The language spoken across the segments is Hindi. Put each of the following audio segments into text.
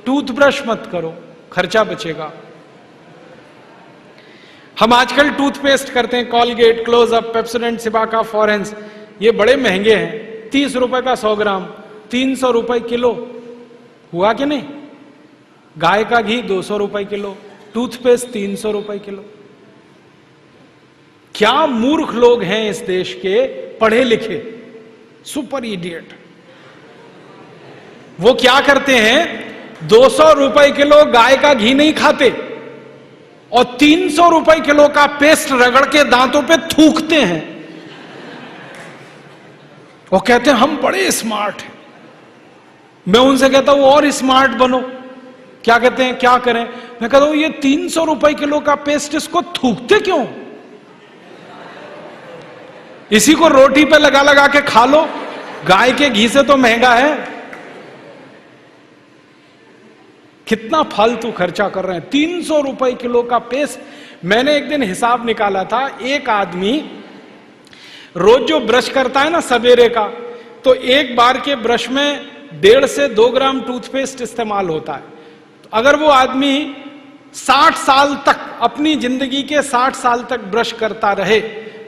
टूथब्रश मत करो, खर्चा बचेगा। हम आजकल टूथपेस्ट करते हैं, कॉलगेट, क्लोजअप, पेप्सोडेंट, सिबाका, फॉरेंस, ये बड़े महंगे हैं। 30 रुपए का 100 ग्राम, 300 रुपए किलो, हुआ कि नहीं? गाय का घी 200 रुपए किलो, टूथपेस्ट 300 रुपए किलो। क्या मूर्ख लोग हैं इस देश के, पढ़े लिखे, सुपर इडियट। वो क्या करते हैं, 200 रुपए किलो गाय का घी नहीं खाते और 300 रुपए किलो का पेस्ट रगड़ के दांतों पे थूकते हैं। वो कहते हैं हम बड़े स्मार्ट हैं। मैं उनसे कहता हूं और स्मार्ट बनो। क्या कहते हैं, क्या करें? मैं कहता हूं ये 300 रुपए किलो का पेस्ट, इसको थूकते क्यों? इसी को रोटी पे लगा लगा के खा लो, गाय के घी से तो महंगा है। कितना फालतू खर्चा कर रहे हैं। 300 रुपए किलो का पेस्ट। मैंने एक दिन हिसाब निकाला था, एक आदमी रोज जो ब्रश करता है ना सवेरे का, तो एक बार के ब्रश में 1.5 से 2 ग्राम टूथपेस्ट इस्तेमाल होता है। तो अगर वो आदमी 60 साल तक, अपनी जिंदगी के 60 साल तक ब्रश करता रहे,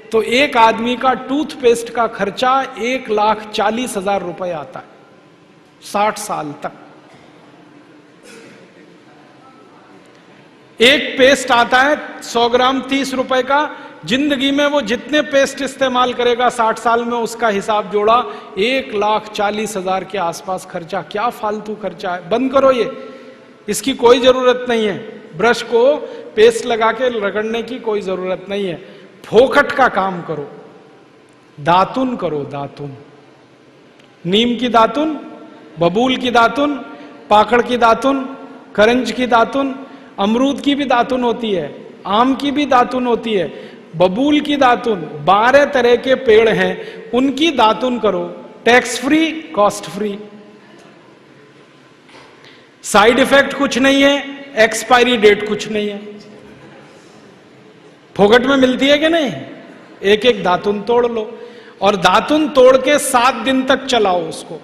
तो एक आदमी का टूथपेस्ट का खर्चा 1,40,000 रुपए आता है 60 साल तक। एक पेस्ट आता है 100 ग्राम 30 रुपए का। जिंदगी में वो जितने पेस्ट इस्तेमाल करेगा 60 साल में, उसका हिसाब जोड़ा 1,40,000 के आसपास खर्चा। क्या फालतू खर्चा है, बंद करो ये, इसकी कोई जरूरत नहीं है। ब्रश को पेस्ट लगा के रगड़ने की कोई जरूरत नहीं है। फोकट का काम करो, दातुन करो, दातुन, नीम की दातुन, बबूल की दातुन, पाकड़ की दातुन, करंज की दातुन, अमरूद की भी दातुन होती है, आम की भी दातुन होती है, बबूल की दातुन, 12 तरह के पेड़ हैं, उनकी दातुन करो। Tax free, cost free, side effect कुछ नहीं है, एक्सपायरी डेट कुछ नहीं है। फोकट में मिलती है कि नहीं? एक एक दातुन तोड़ लो और दातुन तोड़ के 7 दिन तक चलाओ उसको।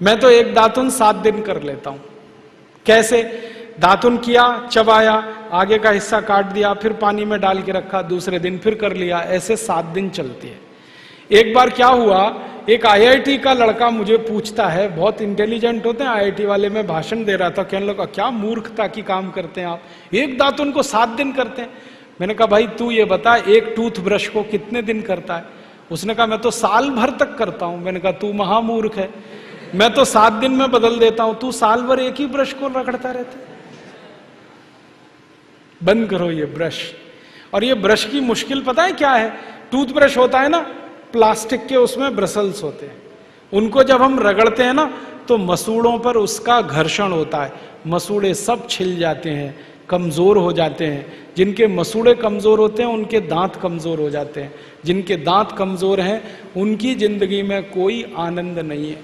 मैं तो एक दातुन 7 दिन कर लेता हूं। कैसे? दातुन किया, चबाया, आगे का हिस्सा काट दिया, फिर पानी में डाल के रखा, दूसरे दिन फिर कर लिया, ऐसे 7 दिन चलती है। एक बार क्या हुआ, एक IIT का लड़का मुझे पूछता है, बहुत इंटेलिजेंट होते हैं IIT वाले, मैं भाषण दे रहा था, कहने लगा क्या मूर्खता की काम करते हैं आप, एक दातुन को 7 दिन करते हैं। मैंने कहा भाई तू ये बता, एक टूथब्रश को कितने दिन करता है? उसने कहा मैं तो साल भर तक करता हूं। मैंने कहा तू महामूर्ख है, मैं तो 7 दिन में बदल देता हूं, तू साल भर एक ही ब्रश को रगड़ता रहता है। बंद करो ये ब्रश। और ये ब्रश की मुश्किल पता है क्या है? टूथब्रश होता है ना प्लास्टिक के, उसमें ब्रसल्स होते हैं, उनको जब हम रगड़ते हैं ना तो मसूड़ों पर उसका घर्षण होता है, मसूड़े सब छिल जाते हैं, कमजोर हो जाते हैं। जिनके मसूड़े कमजोर होते हैं उनके दांत कमजोर हो जाते हैं, जिनके दांत कमजोर हैं उनकी जिंदगी में कोई आनंद नहीं है।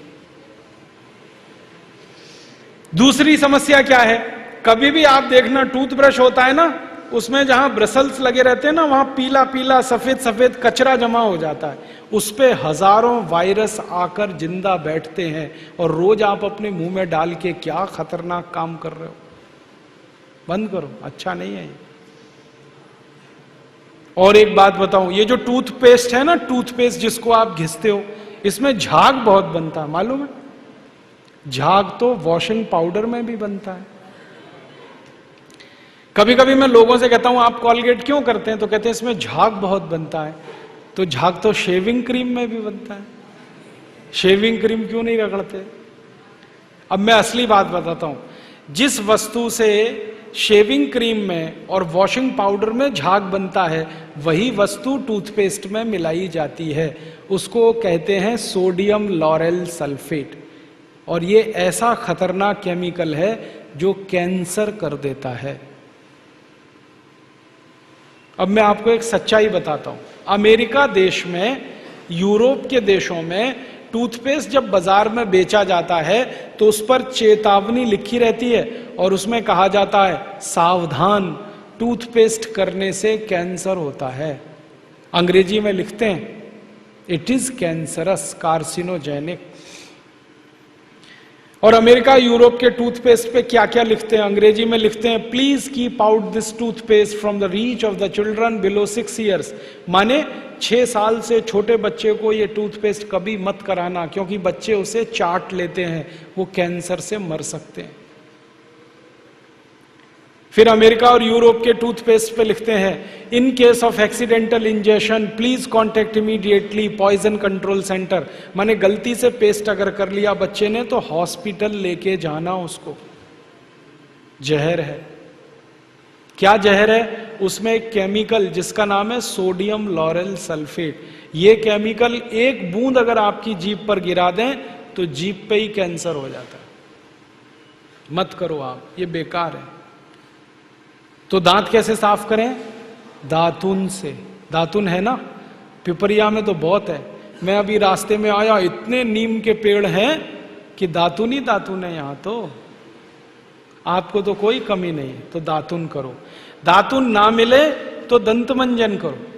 दूसरी समस्या क्या है? कभी भी आप देखना टूथब्रश होता है ना, उसमें जहां ब्रसल्स लगे रहते हैं ना, वहां पीला पीला सफेद सफेद कचरा जमा हो जाता है, उस पे हजारों वायरस आकर जिंदा बैठते हैं और रोज आप अपने मुंह में डाल के क्या खतरनाक काम कर रहे हो। बंद करो, अच्छा नहीं है ये। और एक बात बताऊं, ये जो टूथपेस्ट है ना, टूथपेस्ट जिसको आप घिसते हो, इसमें झाग बहुत बनता है, मालूम है? झाग तो वॉशिंग पाउडर में भी बनता है। कभी कभी मैं लोगों से कहता हूं आप कॉलगेट क्यों करते हैं, तो कहते हैं इसमें झाग बहुत बनता है। तो झाग तो शेविंग क्रीम में भी बनता है, शेविंग क्रीम क्यों नहीं रगड़ते? अब मैं असली बात बताता हूं, जिस वस्तु से शेविंग क्रीम में और वॉशिंग पाउडर में झाग बनता है, वही वस्तु टूथपेस्ट में मिलाई जाती है, उसको कहते हैं सोडियम लॉरेल सल्फेट। और ये ऐसा खतरनाक केमिकल है जो कैंसर कर देता है। अब मैं आपको एक सच्चाई बताता हूं, अमेरिका देश में, यूरोप के देशों में टूथपेस्ट जब बाजार में बेचा जाता है तो उस पर चेतावनी लिखी रहती है और उसमें कहा जाता है सावधान, टूथपेस्ट करने से कैंसर होता है। अंग्रेजी में लिखते हैं इट इज कैंसरस, कार्सिनोजेनिक। और अमेरिका यूरोप के टूथपेस्ट पे क्या क्या लिखते हैं, अंग्रेजी में लिखते हैं, please keep out this toothpaste from the reach of the children below 6 years. माने 6 साल से छोटे बच्चे को ये टूथपेस्ट कभी मत कराना, क्योंकि बच्चे उसे चाट लेते हैं, वो कैंसर से मर सकते हैं। फिर अमेरिका और यूरोप के टूथपेस्ट पे लिखते हैं, in case of accidental injection please contact immediately poison control centre. माने गलती से पेस्ट अगर कर लिया बच्चे ने तो हॉस्पिटल लेके जाना उसको। जहर है। क्या जहर है? उसमें एक केमिकल जिसका नाम है सोडियम लॉरेल सल्फेट। ये केमिकल एक बूंद अगर आपकी जीभ पर गिरा दें तो जीभ पे ही कैंसर हो जाता है। मत करो आप, ये बेकार है। तो दांत कैसे साफ करें? दातुन से। दातुन है ना, पिपरिया में तो बहुत है। मैं अभी रास्ते में आया, इतने नीम के पेड़ हैं कि दातुन ही दातुन है यहां तो। आपको तो कोई कमी नहीं है, तो दातुन करो। दातुन ना मिले तो दंत मंजन करो।